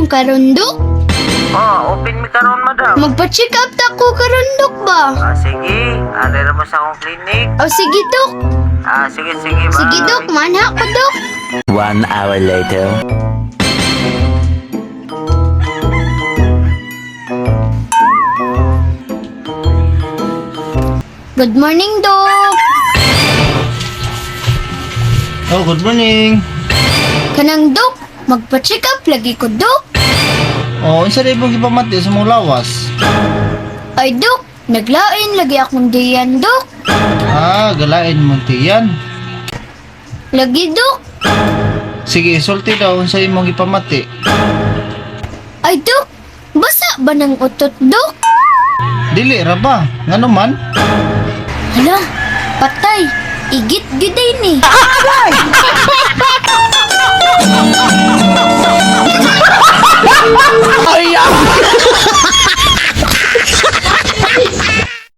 akong karundok? Open mi karon madam. Magpa-check up ta ko karundok ba? Sige, ari ra mo sa akong clinic. O sige, Dok. Sige, bye. Sige, Dok. Manha ko, Dok. 1 hour later. Good morning, Dok. Oh, good morning. Kanang, Dok. Magpa-check up lagi ko, Dok. Oh, isa rin mong ipamati sa mong lawas. Ay, Dok. Naglain lagi akong diyan, Dok. Galain mo tiyan. Lagi, Dok. Sige, sulti daw sa imong ipamati. Ay, Dok. Basa ba ng utot, Dok? Dili ra ba? Ngano man? Hala, patay. Igit giday ni. Ay!